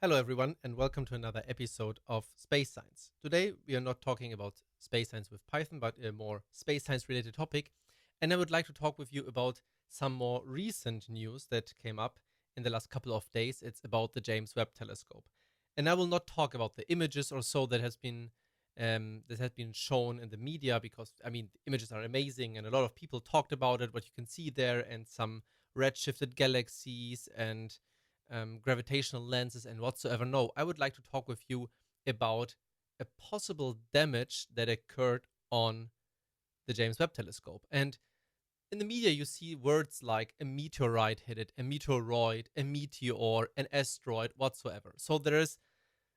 Hello, everyone, and welcome to another episode of Space Science. Today, we are not talking about space science with Python, but a more space science related topic. And I would like to talk with you about some more recent news that came up in the last couple of days. It's about the James Webb Telescope. And I will not talk about the images or so that has been shown in the media because the images are amazing and a lot of people talked about it, what you can see there, and some redshifted galaxies and gravitational lenses and whatsoever. No, I would like to talk with you about a possible damage that occurred on the James Webb Telescope. And in the media, you see words like a meteorite hit it, a meteoroid, a meteor, an asteroid, whatsoever. So there is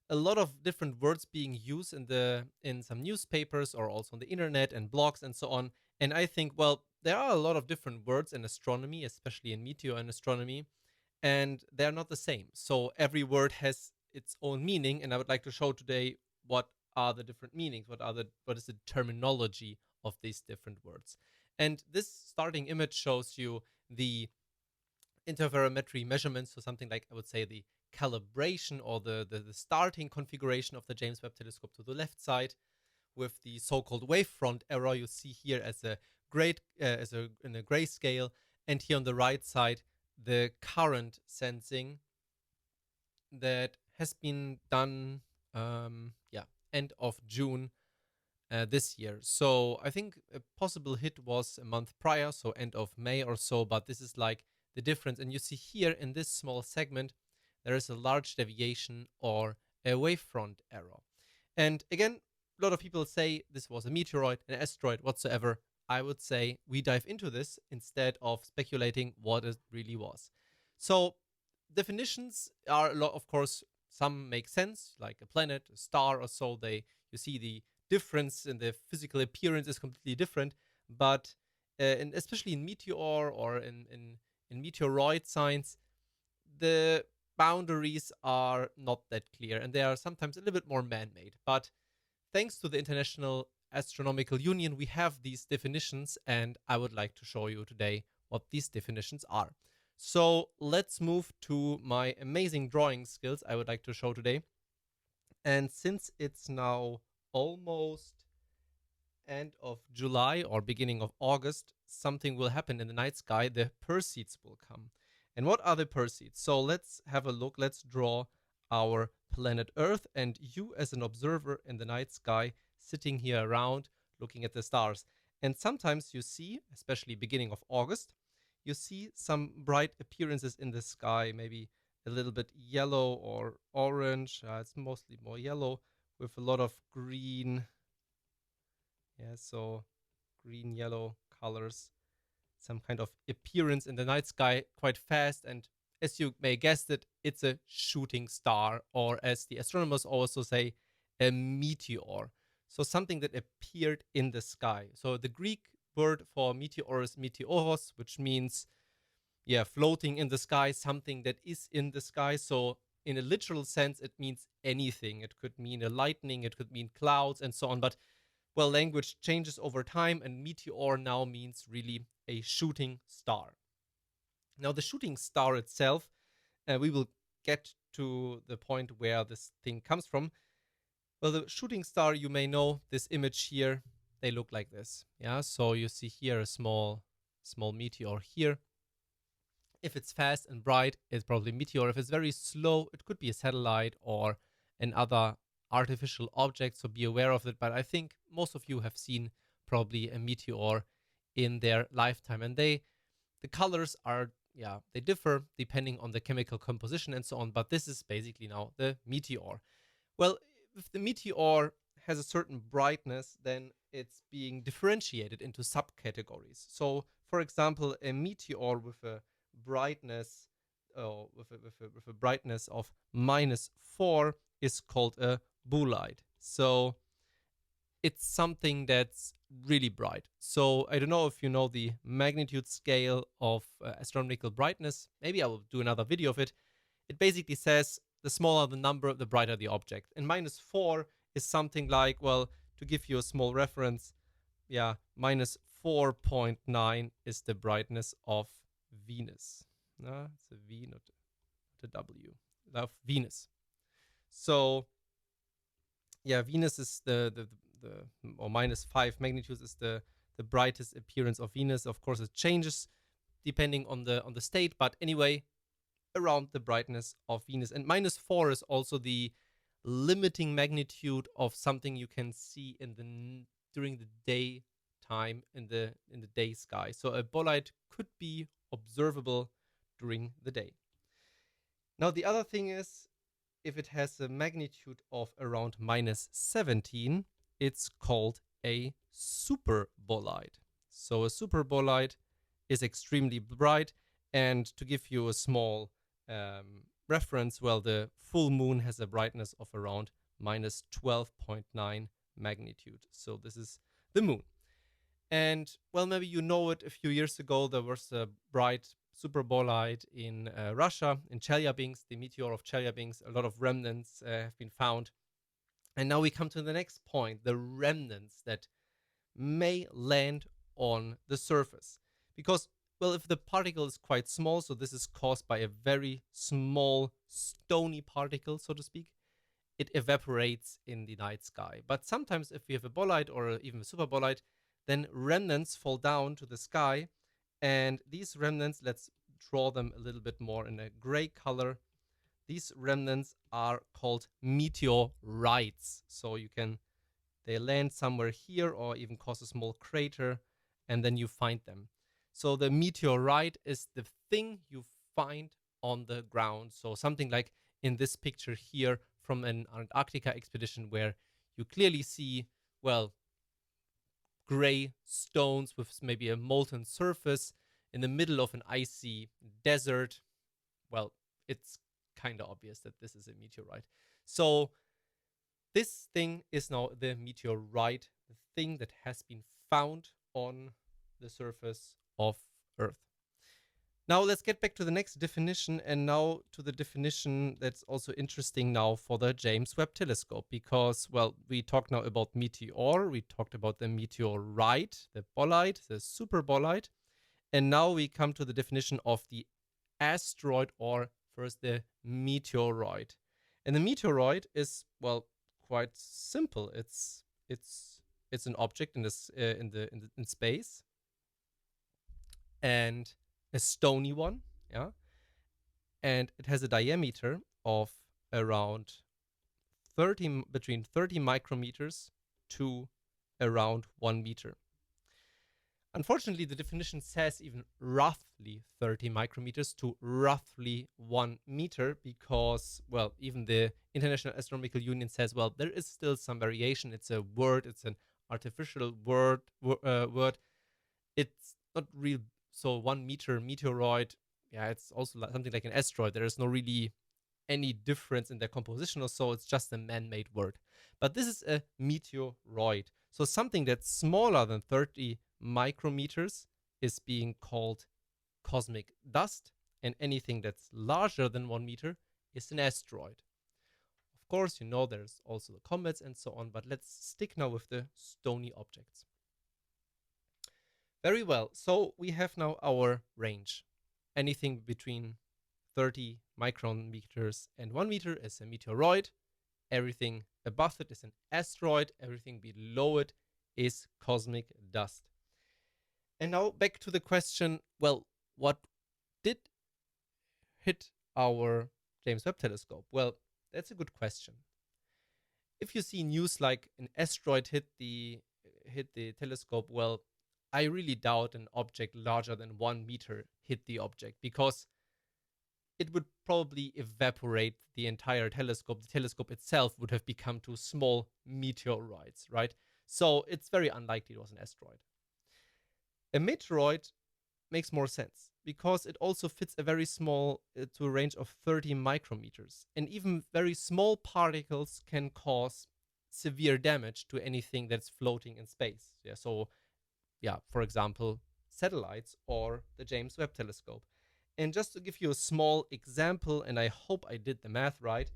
a lot of different words being used in some newspapers or also on the internet and blogs and so on. And I think, well, there are a lot of different words in astronomy, especially in meteor and astronomy, and they're not the same. So every word has its own meaning, and I would like to show today what are the different meanings, what is the terminology of these different words. And this starting image shows you the interferometry measurements, so something like, I would say, the calibration or the starting configuration of the James Webb Telescope to the left side, with the so-called wavefront error you see here as a in a grayscale, and here on the right side the current sensing that has been done end of June this year. So I think a possible hit was a month prior, so end of May or so, but this is like the difference. And you see here in this small segment, there is a large deviation or a wavefront error. And again, a lot of people say this was a meteoroid, an asteroid, whatsoever. I would say we dive into this instead of speculating what it really was. So definitions are a lot, of course, some make sense, like a planet, a star or so. You see the difference in the physical appearance is completely different, but especially in meteor or in meteoroid science, the boundaries are not that clear, and they are sometimes a little bit more man-made. But thanks to the International Astronomical Union, we have these definitions, and I would like to show you today what these definitions are. So let's move to my amazing drawing skills I would like to show today. And since it's now almost end of July or beginning of August, something will happen in the night sky. The Perseids will come. And what are the Perseids? So let's have a look. Let's draw our planet Earth and you as an observer in the night sky sitting here around looking at the stars. And sometimes you see, especially beginning of August, you see some bright appearances in the sky, maybe a little bit yellow or orange. It's mostly more yellow with a lot of green. Yeah, so green, yellow colors, some kind of appearance in the night sky quite fast. And as you may guess it, it's a shooting star, or as the astronomers also say, a meteor. So something that appeared in the sky. So the Greek word for meteor is meteoros, which means, floating in the sky, something that is in the sky. So in a literal sense, it means anything. It could mean a lightning, it could mean clouds, and so on. But well, language changes over time, and meteor now means really a shooting star. Now, the shooting star itself, we will get to the point where this thing comes from. Well, the shooting star, you may know this image here, they look like this. Yeah, so you see here a small meteor here. If it's fast and bright, it's probably a meteor. If it's very slow, it could be a satellite or another artificial object, so be aware of it. But I think most of you have seen probably a meteor in their lifetime, and the colors are, they differ depending on the chemical composition and so on, but this is basically now the meteor. Well, if the meteor has a certain brightness, then it's being differentiated into subcategories. So, for example, a meteor with a brightness with a brightness of -4 is called a bolide. So it's something that's really bright. So I don't know if you know the magnitude scale of astronomical brightness. Maybe I will do another video of it. It basically says the smaller the number, the brighter the object. And -4 is something like, well, to give you a small reference, -4.9 is the brightness of Venus. It's a V, not a W. Of Venus. So yeah, Venus is the or -5 magnitudes is the brightest appearance of Venus. Of course, it changes depending on the state, but anyway, around the brightness of Venus. And -4 is also the limiting magnitude of something you can see in the during the daytime in the day sky. So a bolide could be observable during the day. Now the other thing is, if it has a magnitude of around -17, it's called a superbolide. So a superbolide is extremely bright. And to give you a small reference, well, the full moon has a brightness of around -12.9 magnitude. So this is the moon. And well, maybe you know it, a few years ago, there was a bright superbolide in Russia, in Chelyabinsk, the meteor of Chelyabinsk. A lot of remnants have been found. And now we come to the next point, the remnants that may land on the surface. Because, well, if the particle is quite small, so this is caused by a very small stony particle, so to speak, it evaporates in the night sky. But sometimes if we have a bolide or even a superbolide, then remnants fall down to the sky. And these remnants, let's draw them a little bit more in a gray color. These remnants are called meteorites. So they land somewhere here or even cause a small crater, and then you find them. So the meteorite is the thing you find on the ground. So something like in this picture here from an Antarctica expedition, where you clearly see, well, gray stones with maybe a molten surface in the middle of an icy desert. Well, it's kind of obvious that this is a meteorite. So this thing is now the meteorite, the thing that has been found on the surface of Earth. Now let's get back to the next definition, and now to the definition that's also interesting now for the James Webb Telescope, because, well, we talked now about meteor, we talked about the meteorite, the bolide, the superbolide, and now we come to the definition of the asteroid, or first the meteoroid. And the meteoroid is, well, quite simple. It's an object in this in space, and a stony one, yeah, and it has a diameter of around between 30 micrometers to around 1 meter. Unfortunately, the definition says even roughly 30 micrometers to roughly 1 meter because, well, even the International Astronomical Union says, well, there is still some variation. It's a word, it's an artificial word. It's not real. So 1 meter meteoroid, yeah, it's also something like an asteroid. There is no really any difference in their composition or so. It's just a man-made word. But this is a meteoroid. So something that's smaller than 30 micrometers is being called cosmic dust, and anything that's larger than 1 meter is an asteroid. Of course, you know there's also the comets and so on, but let's stick now with the stony objects. Very well, so we have now our range. Anything between 30 micrometers and 1 meter is a meteoroid. Everything above it is an asteroid. Everything below it is cosmic dust. And now back to the question, well, what did hit our James Webb Telescope? Well, that's a good question. If you see news like an asteroid hit the telescope, well, I really doubt an object larger than 1 meter hit the object, because it would probably evaporate the entire telescope. The telescope itself would have become two small meteorites, right? So it's very unlikely it was an asteroid. A meteoroid makes more sense because it also fits a very small, to a range of 30 micrometers. And even very small particles can cause severe damage to anything that's floating in space. Yeah, so, yeah, for example, satellites or the James Webb Telescope. And just to give you a small example, and I hope I did the math right,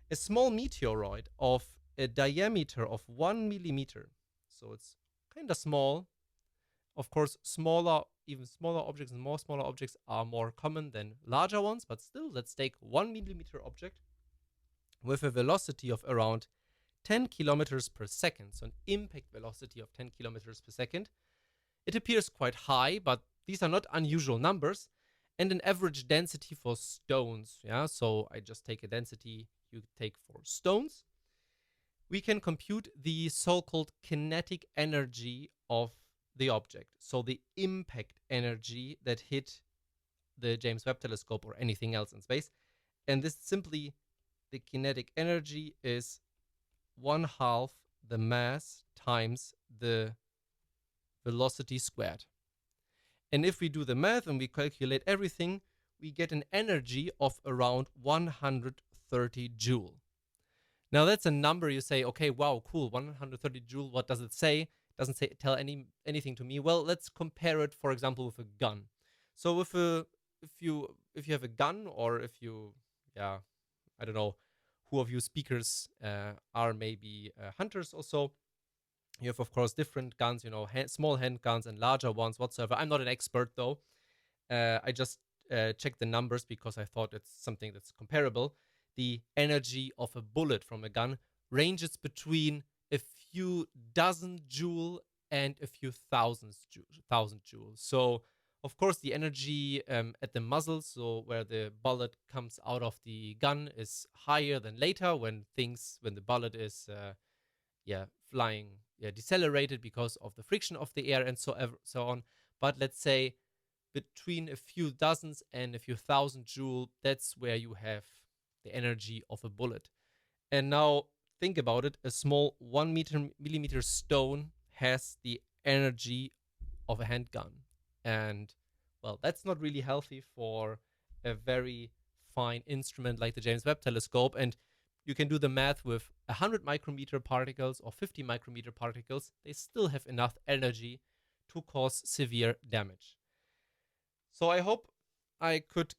a small meteoroid of a diameter of 1 millimeter, so it's kind of small. Of course, even smaller objects and more smaller objects are more common than larger ones, but still, let's take 1 millimeter object. with a velocity of around 10 kilometers per second, so an impact velocity of 10 kilometers per second. It appears quite high, but these are not unusual numbers, and an average density for stones. Yeah, so I just take a density you take for stones. We can compute the so-called kinetic energy of the object, so the impact energy that hit the James Webb Telescope or anything else in space. And this simply, the kinetic energy is 1/2 the mass times the velocity squared. And if we do the math and we calculate everything, we get an energy of around 130 joule. Now that's a number you say, okay, wow, cool, 130 joule, what does it say? It doesn't tell anything to me. Well, let's compare it, for example, with a gun. So if you have a gun, or if you, yeah, I don't know who of you speakers are maybe hunters or so. You have, of course, different guns, small handguns and larger ones whatsoever. I'm not an expert, though. I just checked the numbers because I thought it's something that's comparable. The energy of a bullet from a gun ranges between a few dozen joule and a few thousand joules. So, of course, the energy at the muzzle, so where the bullet comes out of the gun, is higher than later when the bullet is flying decelerated because of the friction of the air and so on. But let's say between a few dozens and a few thousand joule, that's where you have the energy of a bullet. And now think about it, a small 1 millimeter stone has the energy of a handgun. And well, that's not really healthy for a very fine instrument like the James Webb Telescope. And you can do the math with 100 micrometer particles or 50 micrometer particles. They still have enough energy to cause severe damage. So I hope I could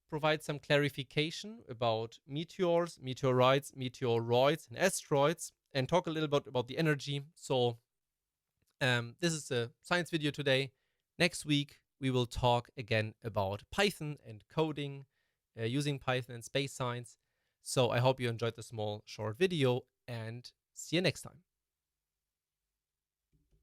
provide some clarification about meteors, meteorites, meteoroids, and asteroids, and talk a little bit about the energy. So this is a science video today. Next week, we will talk again about Python and coding, using Python in space science. So I hope you enjoyed the small short video, and see you next time.